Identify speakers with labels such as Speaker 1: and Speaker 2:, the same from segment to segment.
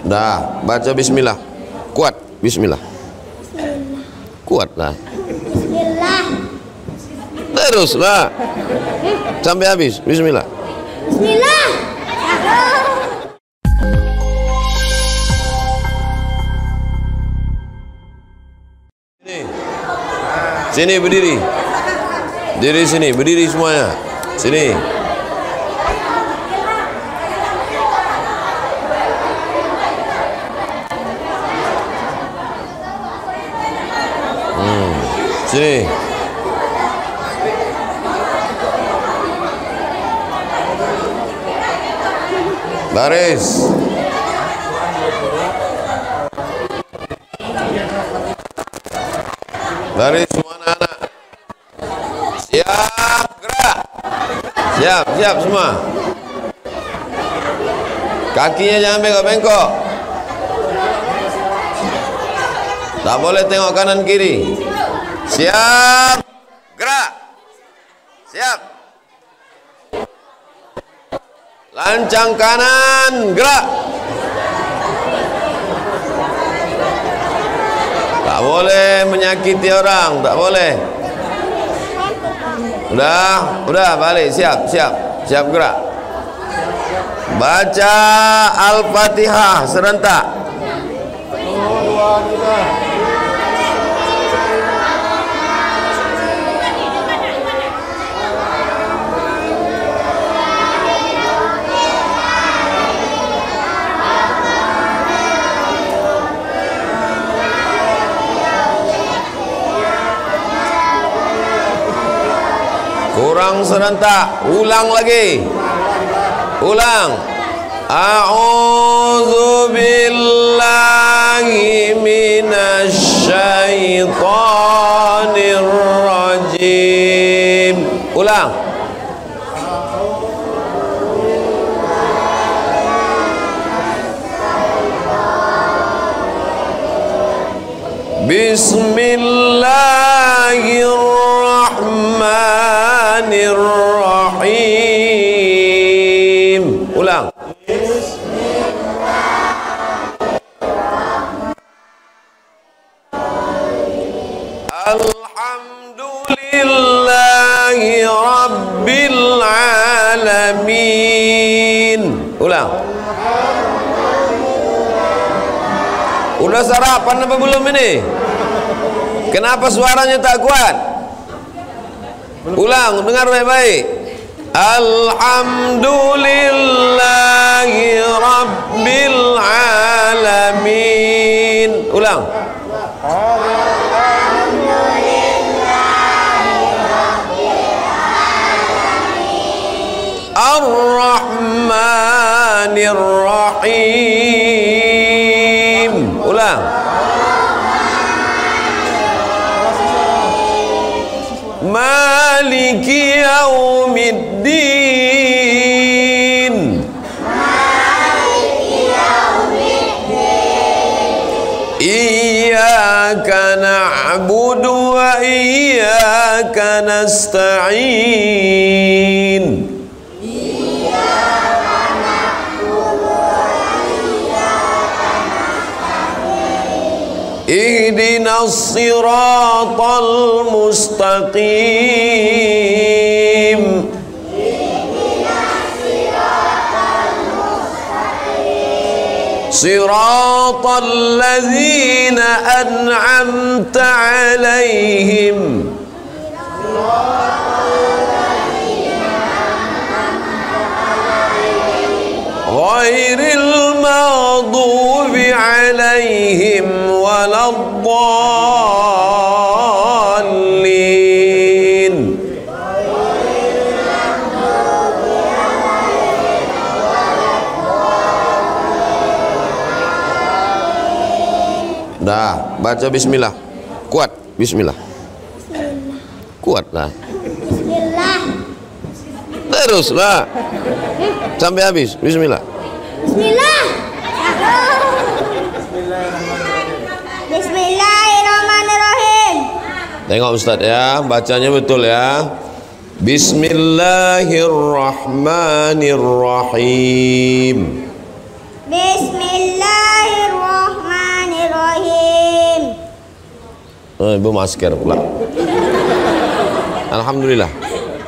Speaker 1: Dah, baca bismillah. Kuat, bismillah. Kuat lah.
Speaker 2: Bismillah.
Speaker 1: Teruslah. Sampai habis, bismillah.
Speaker 2: Bismillah.
Speaker 1: Sini berdiri. Diri sini, berdiri semuanya. Sini. Sini. Baris. Baris semua anak-anak. Siap, gerak. Siap, siap semua. Kakinya jangan bengkok-bengkok. Tak boleh tengok kanan kiri. Siap, gerak. Siap. Lancang kanan, gerak. Tak boleh menyakiti orang, tak boleh. Udah balik, siap, siap gerak. Baca Al-Fatihah serentak. Kurang serentak, ulang lagi. Ulang. A'udzu billahi minasyaitonir rajim. Ulang. Bismillahirrahmanirrahim. Ulang. Alhamdulillahi rabbil alamin. Ulang. Udah sarapan apa belum ini? Kenapa suaranya tak kuat? Ulang, dengar baik-baik. Alhamdulillahi rabbil alamin. Ulang. Ar-Rahmanir-Rahim. Ulang. Maliki yaumiddin. Iyyaka na'budu wa iyyaka nasta'in. Ihdinas siratal mustaqim. Siratal ladzina an'amta 'alaihim. Ghairil maghdubi 'alaihim waladdallin. Dah, baca bismillah. Kuat, bismillah. Kuat lah.
Speaker 2: Bismillah.
Speaker 1: Teruslah. Sampai habis, bismillah.
Speaker 2: Bismillah. Bismillahirrahmanirrahim.
Speaker 1: Tengok Ustaz ya, bacanya betul ya. Bismillahirrahmanirrahim.
Speaker 2: Bismillah.
Speaker 1: Ibu masker pula. Alhamdulillah.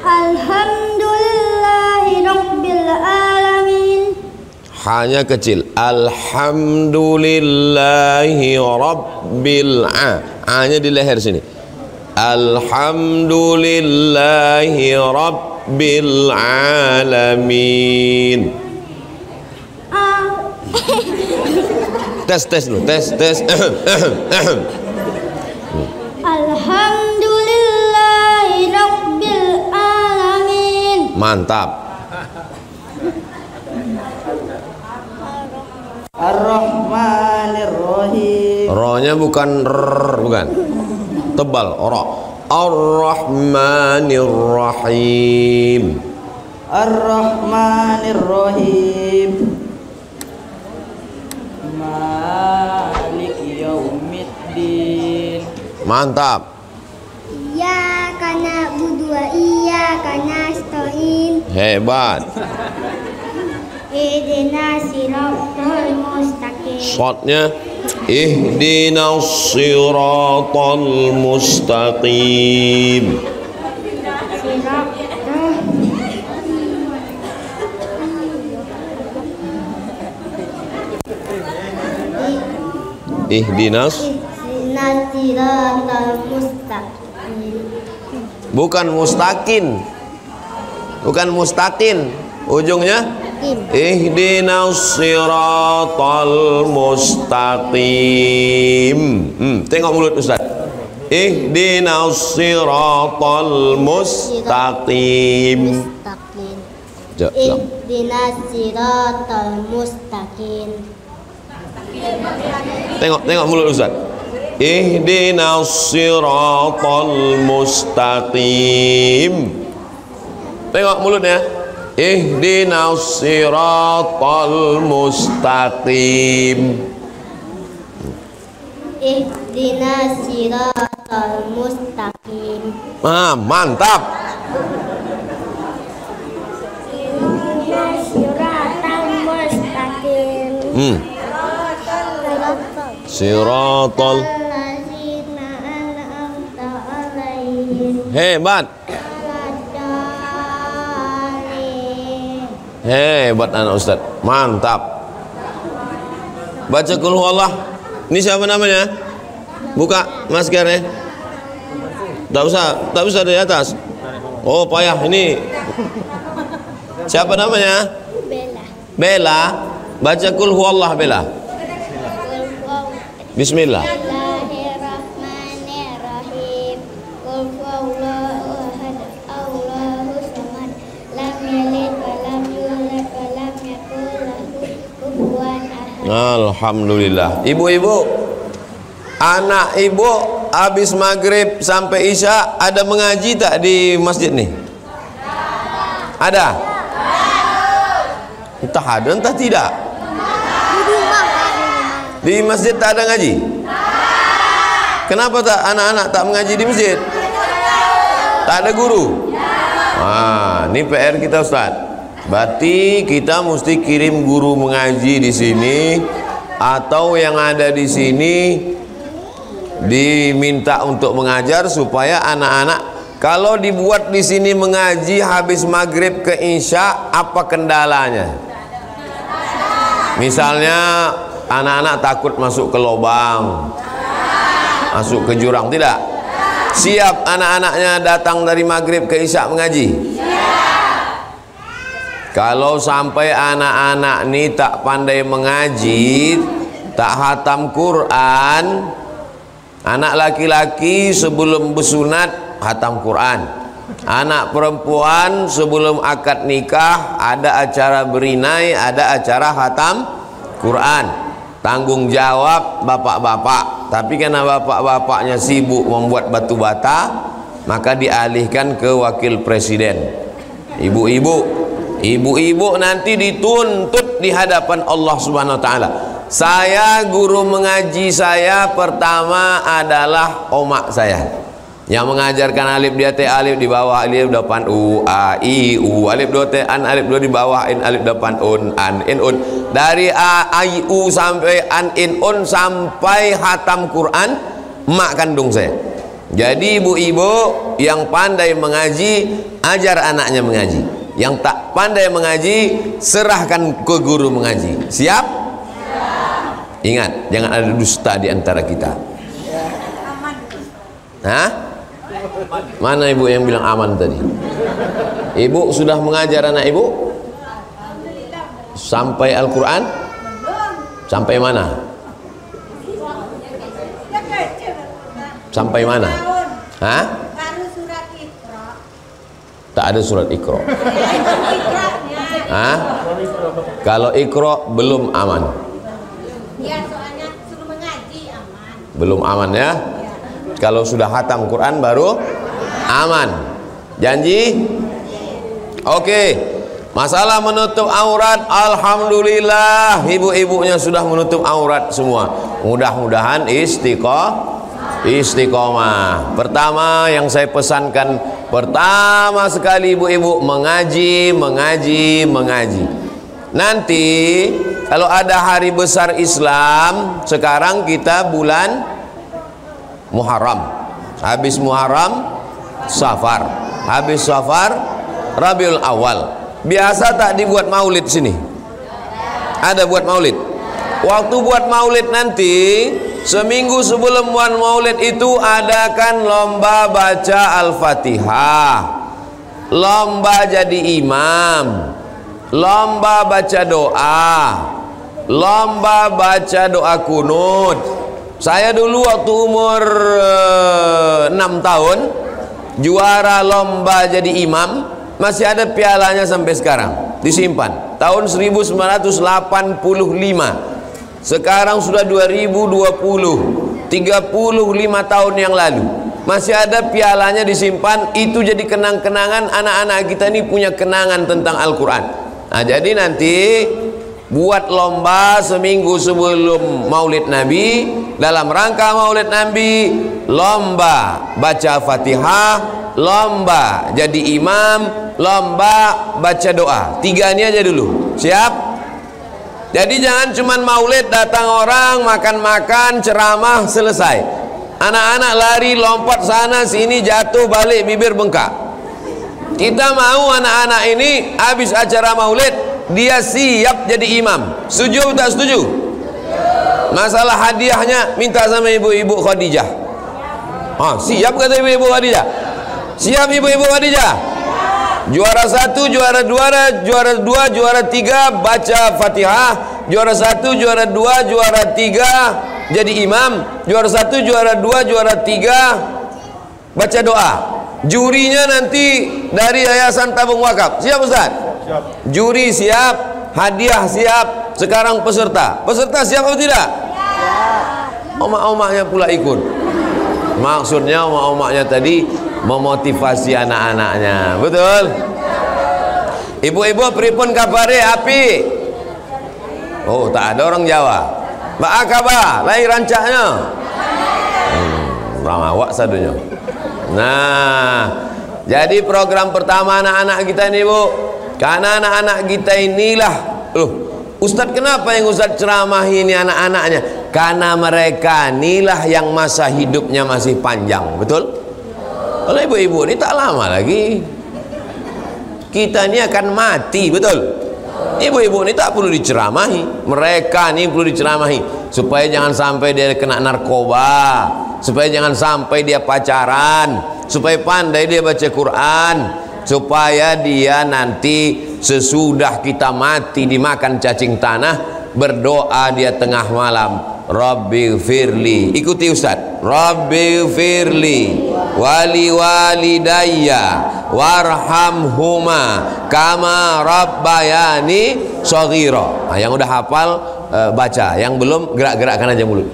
Speaker 2: Alhamdulillahirabbil alamin.
Speaker 1: Hanya kecil. Alhamdulillahi rabbil A-nya di leher sini. Alhamdulillahi rabbil alamin. Tes dulu, tes.
Speaker 2: Alhamdulillahi rabbil alamin.
Speaker 1: Mantap.
Speaker 3: Ar-Rahmanir-Rahim.
Speaker 1: Ro-nya bukan r, bukan. Tebal, ro. Ar-Rahmanir-Rahim.
Speaker 3: Ar-Rahmanir-Rahim. Malik yaumiddin.
Speaker 1: Mantap.
Speaker 2: Iyyaka na'budu wa iyyaka nasta'in.
Speaker 1: Hebat.
Speaker 2: Ihdinas siratal mustaqim.
Speaker 1: Shotnya ihdinas siratal mustaqim. Ihdinas
Speaker 2: siratal mustaqim.
Speaker 1: bukan mustaqin. Bukan mustaqin. Ujungnya ihdinas siratal mustaqim. Tengok mulut Ustaz. Ihdinas siratal mustaqim.
Speaker 2: Ihdinas siratal mustaqim.
Speaker 1: Tengok mulut Ustaz. Ihdinas siratal mustaqim. Tengok mulutnya. Ihdinas siratal mustaqim.
Speaker 2: Ihdinas siratal mustaqim.
Speaker 1: Mantap.
Speaker 2: Ihdinas siratal mustaqim.
Speaker 1: Siratal.
Speaker 2: Allazina an'amta alaihim.
Speaker 1: Hebat. Hebat anak Ustaz. Mantap. Baca Qul Huwallah. Ini siapa namanya? Buka maskernya. Tak usah dari atas. Oh payah ini. Siapa namanya? Bella. Baca Qul Huwallah Bella. Bismillah.
Speaker 2: Bismillahirrahmanirrahim. Qul huwallahu ahad, Allahus samad, lam yalid wa lam yulad wa lam yakul lahu kufuwan ahad.
Speaker 1: Alhamdulillah. Ibu-ibu, anak ibu habis maghrib sampai isya ada mengaji tak di masjid nih? Ada? Entah ada entah tidak. Di masjid tak ada ngaji? Kenapa tak anak-anak tak mengaji di masjid? Tak ada guru? Ini PR kita Ustaz. Berarti kita mesti kirim guru mengaji di sini, atau yang ada di sini diminta untuk mengajar supaya anak-anak kalau dibuat di sini mengaji habis maghrib ke isya, apa kendalanya? Misalnya anak-anak takut masuk ke lubang, masuk ke jurang, tidak? Siap anak-anaknya datang dari maghrib ke isya mengaji? Kalau sampai anak-anak ini tak pandai mengaji, tak hatam Quran, anak laki-laki sebelum bersunat hatam Quran, anak perempuan sebelum akad nikah ada acara berinai, ada acara hatam Quran. Tanggung jawab bapak-bapak, tapi karena bapak-bapaknya sibuk membuat batu bata, maka dialihkan ke wakil presiden. Ibu-ibu nanti dituntut di hadapan Allah Subhanahu wa taala. Saya guru mengaji saya pertama adalah omak saya, yang mengajarkan alif dia teh alif di bawah alif depan u a i u, alif dua teh an alif dua di bawah in alif depan un an in un, dari a i u sampai an in un sampai hatam Quran emak kandung saya. Jadi ibu-ibu yang pandai mengaji, ajar anaknya mengaji. Yang tak pandai mengaji, serahkan ke guru mengaji. Siap? Ingat, jangan ada dusta di antara kita. Hah? Mana ibu yang bilang aman tadi? Ibu sudah mengajar anak ibu? Sampai Al-Quran? Sampai mana? Sampai mana? Hah? Tak ada surat Iqra. Hah? Kalau Iqra belum aman.
Speaker 4: Ya, soalnya suruh mengaji aman.
Speaker 1: Belum aman ya? Kalau sudah khatam Quran baru aman. Janji? Oke. Masalah menutup aurat, alhamdulillah ibu-ibunya sudah menutup aurat semua. Mudah-mudahan istiqomah. Pertama yang saya pesankan, pertama sekali ibu-ibu mengaji. Nanti kalau ada hari besar Islam, sekarang kita bulan Muharram. Habis Muharram, Safar. Habis Safar, Rabiul Awal. Biasa tak dibuat maulid sini? Ada buat maulid. Waktu buat maulid nanti, seminggu sebelum buat maulid itu adakan lomba baca Al-Fatihah, lomba jadi imam, lomba baca doa, lomba baca doa kunut. Saya dulu waktu umur 6 tahun juara lomba jadi imam. Masih ada pialanya sampai sekarang, disimpan tahun 1985. Sekarang sudah 2020, 35 tahun yang lalu, masih ada pialanya disimpan. Itu jadi kenang-kenangan. Anak-anak kita ini punya kenangan tentang Al-Quran. Nah, jadi nanti buat lomba seminggu sebelum Maulid Nabi. Dalam rangka Maulid Nabi, lomba baca Fatihah, lomba jadi imam, lomba baca doa. 3 ini aja dulu. Siap? Jadi jangan cuman maulid, datang orang, makan-makan, ceramah, selesai. Anak-anak lari, lompat sana sini, jatuh, balik, bibir bengkak. Kita mau anak-anak ini habis acara maulid, dia siap jadi imam. Setuju atau tak setuju? Masalah hadiahnya minta sama ibu-ibu Khadijah. Siap kata ibu-ibu Khadijah? Siap ibu-ibu Khadijah? Juara 1, juara 2, juara 2, juara 3 baca Fatihah. Juara 1, juara 2, juara 3 jadi imam. Juara 1, juara 2, juara 3 baca doa. Jurinya nanti dari Yayasan Tabung Wakaf. Siap Ustaz? Siap. Juri siap, hadiah siap. Sekarang peserta siap atau tidak? Siap. Omak-omaknya pula ikut. Maksudnya omak-omaknya tadi memotivasi anak-anaknya. Betul? Ibu-ibu pripun kabare api? Oh, tak ada orang Jawa. Mbak kabar, lain rancaknya. Ramawak sadunya. Nah, jadi program pertama anak-anak kita ini, Bu. Karena anak-anak kita inilah, Ustadz kenapa yang Ustadz ceramahi ini anak-anaknya? Karena mereka inilah yang masa hidupnya masih panjang. Betul? Kalau ibu-ibu ini tak lama lagi kita ini akan mati. Betul? Ibu-ibu ini tak perlu diceramahi. Mereka ini perlu diceramahi supaya jangan sampai dia kena narkoba, supaya jangan sampai dia pacaran, supaya pandai dia baca Quran, supaya dia nanti sesudah kita mati dimakan cacing tanah, berdoa dia tengah malam, Rabbighfirli. Ikuti Ustaz. Rabbighfirli wali walidayya warhamhuma kama rabbayani shaghira. Yang udah hafal baca, yang belum gerak-gerakkan aja mulut.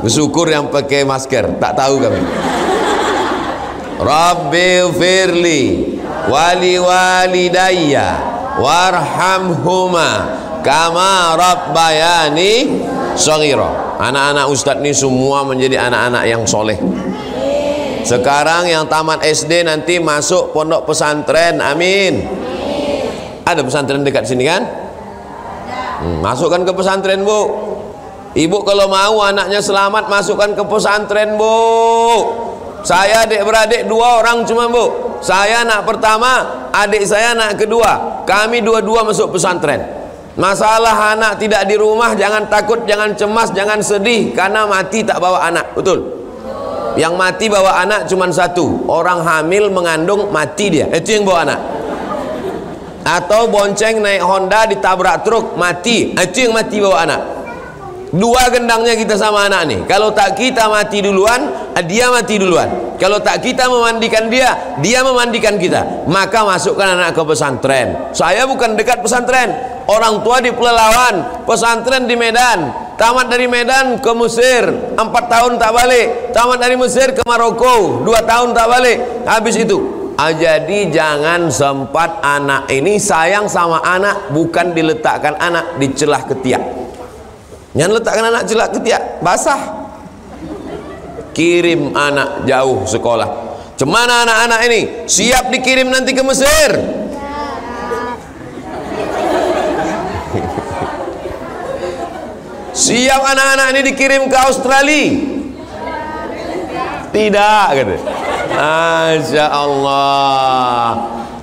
Speaker 1: Bersyukur yang pakai masker, tak tahu kami. Rabbighfirli wali walidayya warhamhuma kama rabbayani shaghira. Anak-anak Ustadz ini semua menjadi anak-anak yang soleh. Sekarang yang tamat SD nanti masuk pondok pesantren. Amin. Ada pesantren dekat sini kan? Masukkan ke pesantren, Bu. Ibu kalau mau anaknya selamat, masukkan ke pesantren, Bu. Saya adik-beradik 2 orang cuma, Bu. Saya anak pertama, adik saya anak kedua. Kami dua-dua masuk pesantren. Masalah anak tidak di rumah, jangan takut, jangan cemas, jangan sedih, karena mati tak bawa anak. Betul? Yang mati bawa anak cuma 1. Orang hamil mengandung mati dia, itu yang bawa anak. Atau bonceng naik Honda ditabrak truk mati, itu yang mati bawa anak. 2 gendangnya kita sama anak nih. Kalau tak kita mati duluan, dia mati duluan. Kalau tak kita memandikan dia, dia memandikan kita. Maka masukkan anak ke pesantren. Saya bukan dekat pesantren, orang tua di Pelalawan, pesantren di Medan. Tamat dari Medan ke Mesir, 4 tahun tak balik. Tamat dari Mesir ke Maroko, 2 tahun tak balik. Habis itu jadi jangan sempat anak ini sayang sama anak, bukan diletakkan anak di celah ketiak. Jangan letakkan anak celah ketiak, basah. Kirim anak jauh sekolah. Cemana anak-anak ini? Siap dikirim nanti ke Mesir? Siap anak-anak ini dikirim ke Australia? Tidak, gitu. Masya Allah.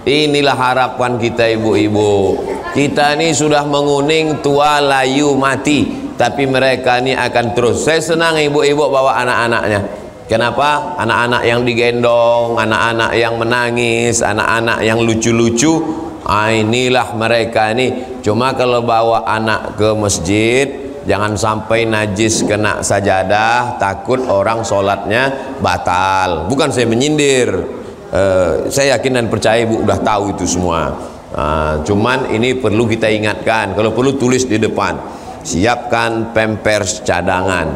Speaker 1: Inilah harapan kita, ibu-ibu. Kita ini sudah menguning, tua, layu, mati. Tapi mereka ini akan terus. Saya senang ibu-ibu bawa anak-anaknya. Kenapa? Anak-anak yang digendong, anak-anak yang menangis, anak-anak yang lucu-lucu. Inilah mereka ini. Cuma kalau bawa anak ke masjid, jangan sampai najis kena sajadah, takut orang sholatnya batal. Bukan saya menyindir, saya yakin dan percaya ibu udah tahu itu semua. Cuman ini perlu kita ingatkan. Kalau perlu tulis di depan, siapkan pampers cadangan.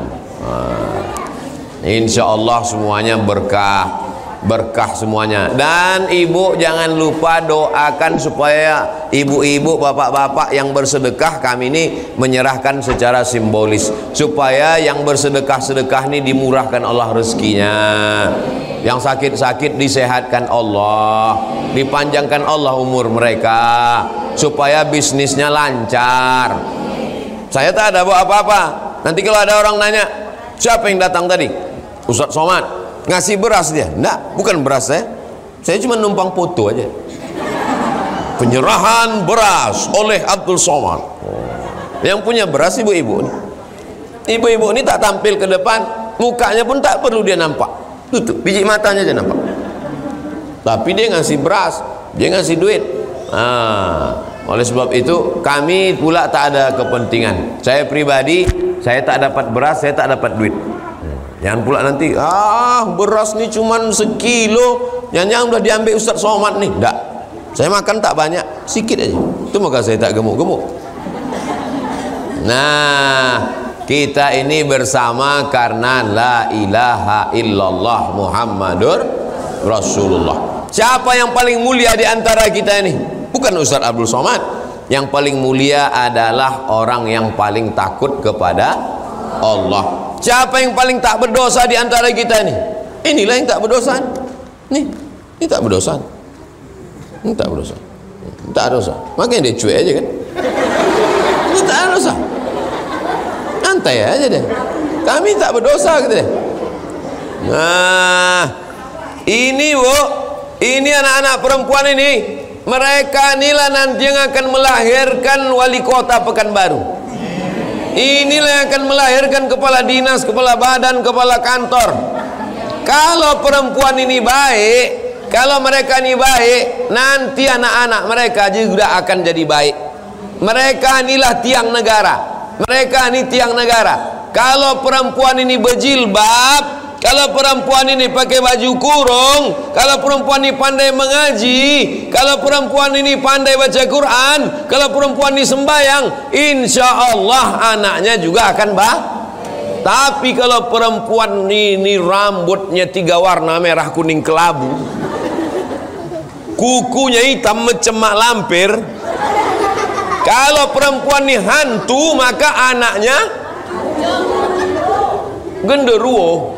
Speaker 1: Insya Allah semuanya berkah, berkah semuanya. Dan ibu jangan lupa doakan supaya ibu-ibu, bapak-bapak yang bersedekah, kami ini menyerahkan secara simbolis, supaya yang bersedekah-sedekah ini dimurahkan Allah rezekinya. Yang sakit-sakit disehatkan Allah, dipanjangkan Allah umur mereka, supaya bisnisnya lancar. Saya tak ada bawa apa-apa. Nanti kalau ada orang nanya, siapa yang datang tadi? Ustadz Somad. Ngasih beras dia? Enggak, bukan beras saya. Saya cuma numpang foto aja. Penyerahan beras oleh Abdul Somad. Yang punya beras ibu-ibu ini. Ibu-ibu ini tak tampil ke depan, mukanya pun tak perlu dia nampak. Tutup, biji matanya aja nampak. Tapi dia ngasih beras, dia ngasih duit. Oleh sebab itu kami pula tak ada kepentingan. Saya pribadi, saya tak dapat beras, saya tak dapat duit. Jangan pula nanti, beras ni cuman sekilo, jangan udah diambil Ustadz Somad nih. Enggak, saya makan tak banyak, sikit aja. Itu maka saya tak gemuk-gemuk. Nah, kita ini bersama karena la ilaha illallah Muhammadur Rasulullah. Siapa yang paling mulia di antara kita ini? Bukan Ustadz Abdul Somad. Yang paling mulia adalah orang yang paling takut kepada Allah. Siapa yang paling tak berdosa di antara kita ini? Inilah yang tak berdosa. Ini tak berdosa. Ini tak berdosa. Tak dosa. Makanya dia cuek aja kan. Ini tak dosa. Santai aja deh. Kami tak berdosa gitu deh. Nah, ini Bu, ini anak-anak perempuan ini, mereka inilah nanti yang akan melahirkan wali kota Pekanbaru. Inilah yang akan melahirkan kepala dinas, kepala badan, kepala kantor. Kalau perempuan ini baik, kalau mereka ini baik, nanti anak-anak mereka juga akan jadi baik. Mereka inilah tiang negara. Mereka ini tiang negara. Kalau perempuan ini berjilbab, kalau perempuan ini pakai baju kurung, kalau perempuan ini pandai mengaji, kalau perempuan ini pandai baca Quran, kalau perempuan ini sembahyang, insya Allah anaknya juga akan baik. Tapi kalau perempuan ini rambutnya 3 warna, merah, kuning, kelabu, kukunya hitam macam mak lampir, kalau perempuan ini hantu, maka anaknya genderuwo.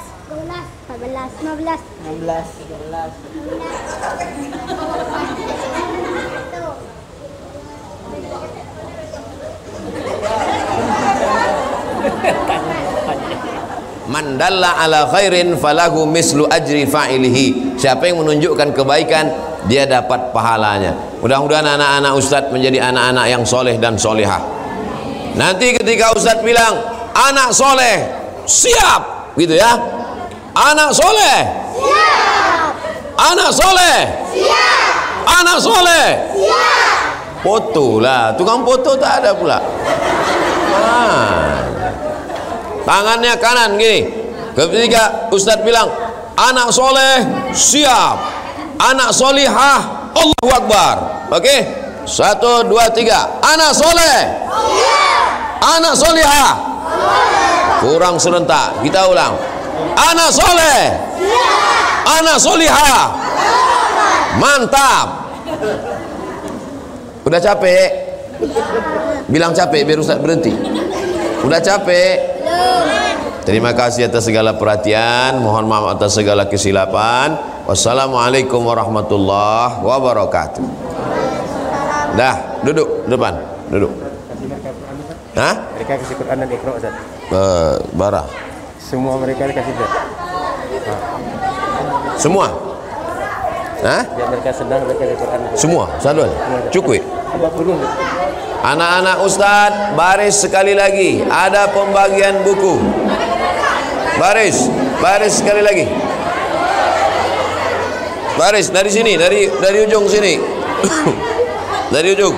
Speaker 2: 14, 15,
Speaker 3: 16, 17.
Speaker 1: Man dalla ala khairin falahu mislu ajri fa'ilihi. Siapa yang menunjukkan kebaikan, dia dapat pahalanya. Mudah-mudahan anak-anak Ustadz menjadi anak-anak yang soleh dan solehah. Nanti ketika Ustadz bilang anak soleh, siap, gitu ya. Anak soleh, siap. Anak soleh, siap. Anak soleh, siap. Foto lah, tukang foto tak ada pula. Tangannya kanan gini. Ketika Ustadz bilang anak soleh siap, anak solihah, Allahu Akbar. Oke, 1, 2, 3. Anak soleh siap, anak solihah. Kurang serentak, kita ulang. Anak soleh siap, anak solihah. Mantap. Udah capek? Bilang capek biar Ustadz berhenti. Udah capek? Terima kasih atas segala perhatian. Mohon maaf atas segala kesilapan. Wassalamualaikum warahmatullahi wabarakatuh. Dah, duduk depan, duduk. Hah?
Speaker 5: Mereka kasih Quran dan Iqra, Ustaz.
Speaker 1: Barah.
Speaker 5: Semua mereka dikasih, Ustaz.
Speaker 1: Semua? Hah?
Speaker 5: Ya, mereka sedang mereka kasih Quran.
Speaker 1: Semua? Sadul? Cukui?
Speaker 5: 40.
Speaker 1: Anak-anak Ustadz, baris sekali lagi. Ada pembagian buku. Baris, baris sekali lagi. Baris dari sini, dari ujung sini. Dari ujung.